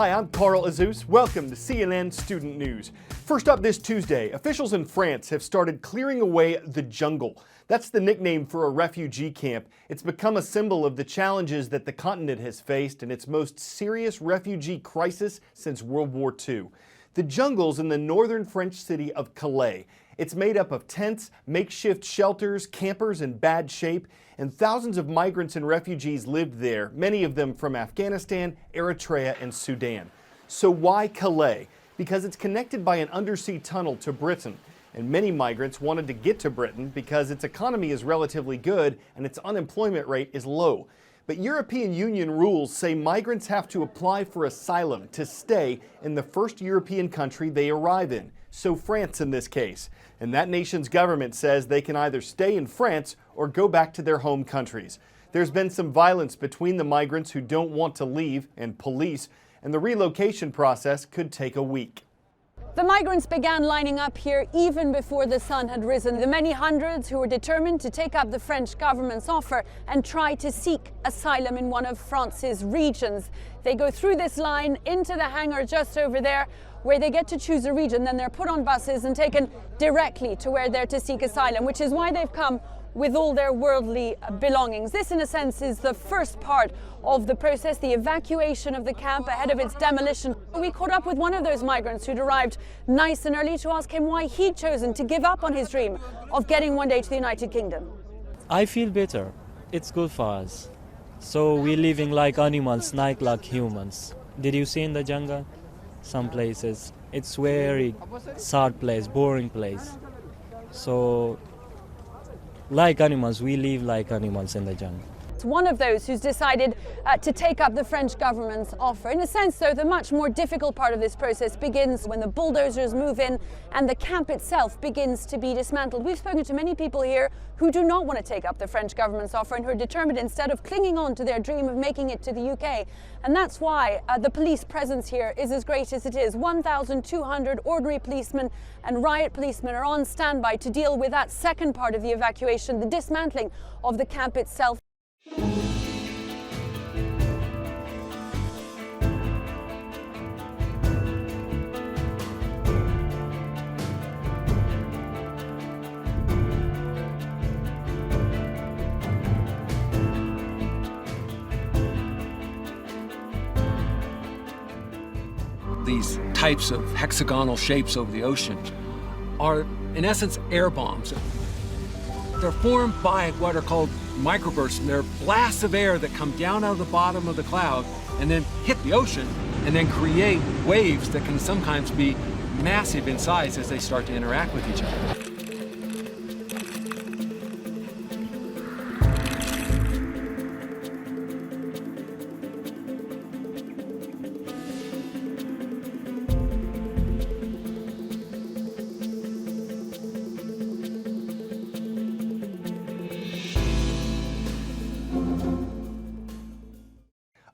Hi, I'm Carl Azus. Welcome to CNN Student News. First up this Tuesday, officials in France have started clearing away the jungle. That's the nickname for a refugee camp. It's become a symbol of the challenges that the continent has faced in its most serious refugee crisis since World War II. The jungle's in the northern French city of Calais. It's made up of tents, makeshift shelters, campers in bad shape, and thousands of migrants and refugees lived there, many of them from Afghanistan, Eritrea, and Sudan. So why Calais? Because it's connected by an undersea tunnel to Britain, and many migrants wanted to get to Britain because its economy is relatively good and its unemployment rate is low. But European Union rules say migrants have to apply for asylum to stay in the first European country they arrive in, so France in this case. And that nation's government says they can either stay in France or go back to their home countries. There's been some violence between the migrants who don't want to leave and police, and the relocation process could take a week. The migrants began lining up here even before the sun had risen. The many hundreds who were determined to take up the French government's offer and try to seek asylum in one of France's regions. They go through this line into the hangar just over there, where they get to choose a region. Then they're put on buses and taken directly to where they're to seek asylum, which is why they've come with all their worldly belongings. This, in a sense, is the first part of the process, the evacuation of the camp ahead of its demolition. We caught up with one of those migrants who'd arrived nice and early to ask him why he'd chosen to give up on his dream of getting one day to the United Kingdom. I feel better. It's good for us. So we're living like animals, not like humans. Did you see in the jungle? Some places. It's very sad place, boring place. So like animals, we live like animals in the jungle. One of those who's decided to take up the French government's offer. In a sense, though, the much more difficult part of this process begins when the bulldozers move in and the camp itself begins to be dismantled. We've spoken to many people here who do not want to take up the French government's offer and who are determined instead of clinging on to their dream of making it to the UK. And that's why the police presence here is as great as it is. 1,200 ordinary policemen and riot policemen are on standby to deal with that second part of the evacuation, the dismantling of the camp itself. These types of hexagonal shapes over the ocean are, in essence, air bombs. They're formed by what are called microbursts, and they're blasts of air that come down out of the bottom of the cloud and then hit the ocean and then create waves that can sometimes be massive in size as they start to interact with each other.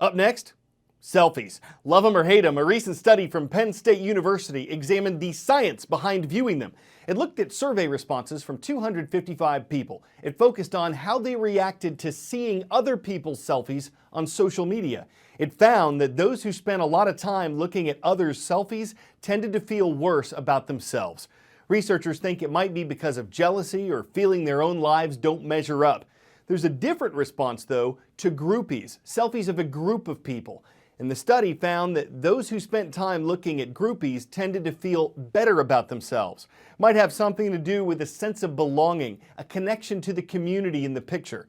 Up next, selfies. Love them or hate them, a recent study from Penn State University examined the science behind viewing them. It looked at survey responses from 255 people. It focused on how they reacted to seeing other people's selfies on social media. It found that those who spent a lot of time looking at others' selfies tended to feel worse about themselves. Researchers think it might be because of jealousy or feeling their own lives don't measure up. There's a different response, though, to groupies, selfies of a group of people. And the study found that those who spent time looking at groupies tended to feel better about themselves. Might have something to do with a sense of belonging, a connection to the community in the picture.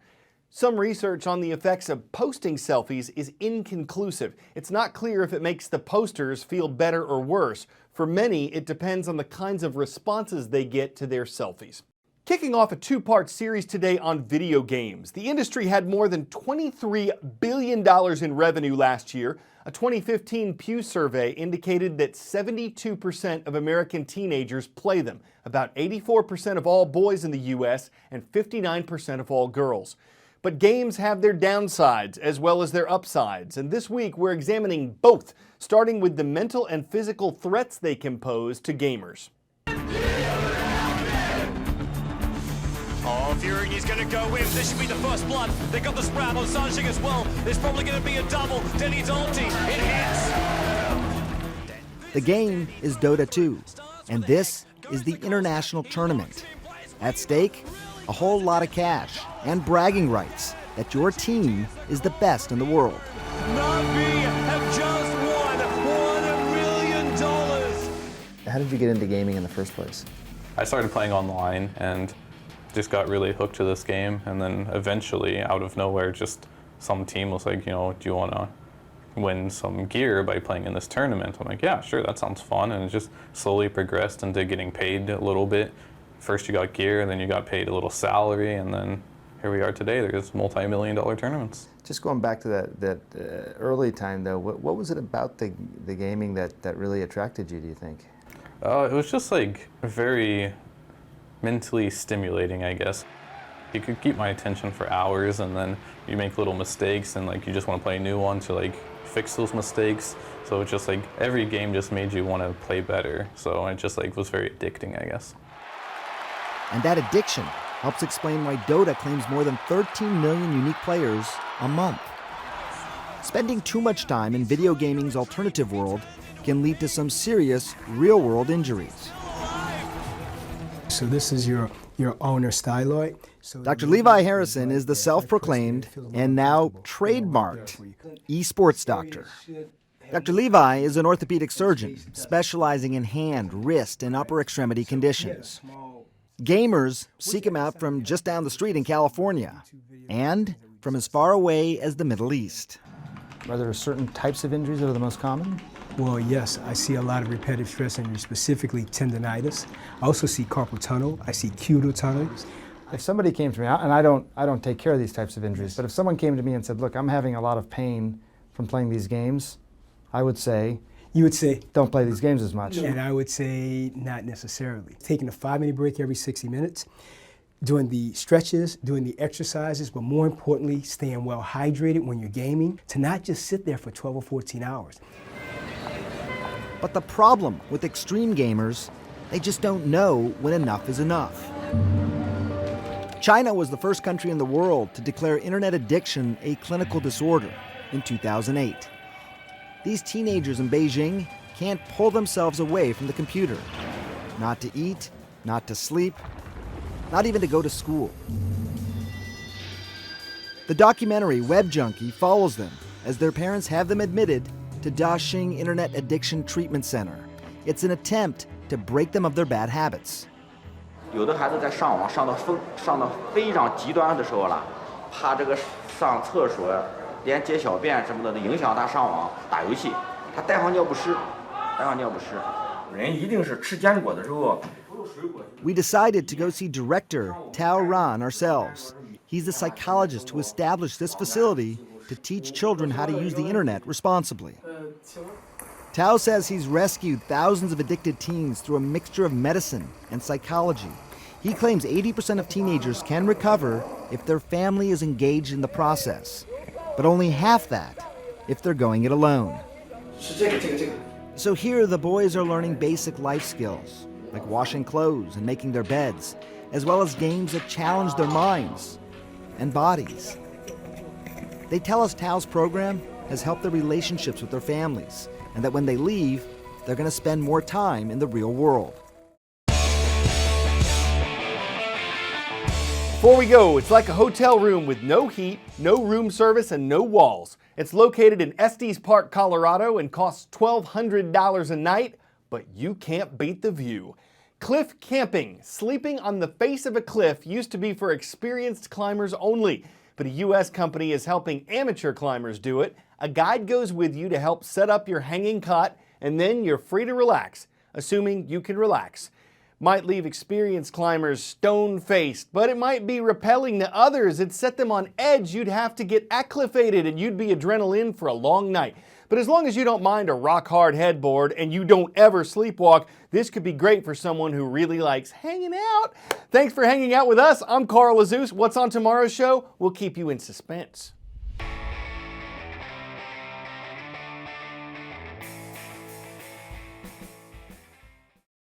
Some research on the effects of posting selfies is inconclusive. It's not clear if it makes the posters feel better or worse. For many, it depends on the kinds of responses they get to their selfies. Kicking off a two-part series today on video games. The industry had more than $23 billion in revenue last year. A 2015 Pew survey indicated that 72% of American teenagers play them, about 84% of all boys in the U.S. and 59% of all girls. But games have their downsides as well as their upsides, and this week we're examining both, starting with the mental and physical threats they can pose to gamers. Oh, Fury is going to go in. This should be the first blood. They got the sprout on Sanjing as well. There's probably going to be a double. Denny's ulti. It hits. The game is Dota 2, and this is the international tournament. At stake, a whole lot of cash and bragging rights that your team is the best in the world. Navi have just won $1 million. How did you get into gaming in the first place? I started playing online and just got really hooked to this game, and then eventually, out of nowhere, just some team was like, do you want to win some gear by playing in this tournament? I'm like, yeah, sure, that sounds fun, and it just slowly progressed into getting paid a little bit. First you got gear, and then you got paid a little salary, and then here we are today. There's multi-million-dollar tournaments. Just going back to that early time, though, what was it about the gaming that really attracted you, do you think? It was just like very mentally stimulating, I guess. You could keep my attention for hours, and then you make little mistakes, and like you just want to play a new one to like fix those mistakes. So it's just like every game just made you want to play better. So it just like was very addicting, I guess. And that addiction helps explain why Dota claims more than 13 million unique players a month. Spending too much time in video gaming's alternative world can lead to some serious real-world injuries. So this is your owner styloid. Dr. Levi Harrison is the self-proclaimed and now trademarked esports doctor. Dr. Levi is an orthopedic surgeon specializing in hand, wrist, and upper extremity conditions. Gamers seek him out from just down the street in California and from as far away as the Middle East. Are there certain types of injuries that are the most common? Well, yes, I see a lot of repetitive stress injuries, specifically tendonitis. I also see carpal tunnel. I see cubital tunnels. If somebody came to me, and I don't take care of these types of injuries, but if someone came to me and said, look, I'm having a lot of pain from playing these games, I would say, you would say, don't play these games as much. And I would say, not necessarily. Taking a 5-minute break every 60 minutes, doing the stretches, doing the exercises, but more importantly, staying well hydrated when you're gaming, to not just sit there for 12 or 14 hours. But the problem with extreme gamers, they just don't know when enough is enough. China was the first country in the world to declare internet addiction a clinical disorder in 2008. These teenagers in Beijing can't pull themselves away from the computer. Not to eat, not to sleep, not even to go to school. The documentary Web Junkie follows them as their parents have them admitted to Daxing Internet Addiction Treatment Center. It's an attempt to break them of their bad habits. 有的孩子在上网上到非常极端的时候了，怕这个上厕所连解小便什么的影响他上网打游戏，他带上尿不湿，人一定是吃坚果的时候。We decided to go see director Tao Ran ourselves. He's the psychologist who established this facility to teach children how to use the internet responsibly. Tao says he's rescued thousands of addicted teens through a mixture of medicine and psychology. He claims 80% of teenagers can recover if their family is engaged in the process, but only half that if they're going it alone. So here the boys are learning basic life skills, like washing clothes and making their beds, as well as games that challenge their minds and bodies. They tell us Tao's program has helped their relationships with their families, and that when they leave, they're going to spend more time in the real world. Before we go, it's like a hotel room with no heat, no room service, and no walls. It's located in Estes Park, Colorado, and costs $1,200 a night, but you can't beat the view. Cliff camping, sleeping on the face of a cliff, used to be for experienced climbers only, but a U.S. company is helping amateur climbers do it. A guide goes with you to help set up your hanging cot, and then you're free to relax, assuming you can relax. Might leave experienced climbers stone-faced, but it might be repelling to others. It'd set them on edge. You'd have to get acclimated, and you'd be adrenaline for a long night. But as long as you don't mind a rock-hard headboard and you don't ever sleepwalk, this could be great for someone who really likes hanging out. Thanks for hanging out with us. I'm Carl Azus. What's on tomorrow's show? We'll keep you in suspense.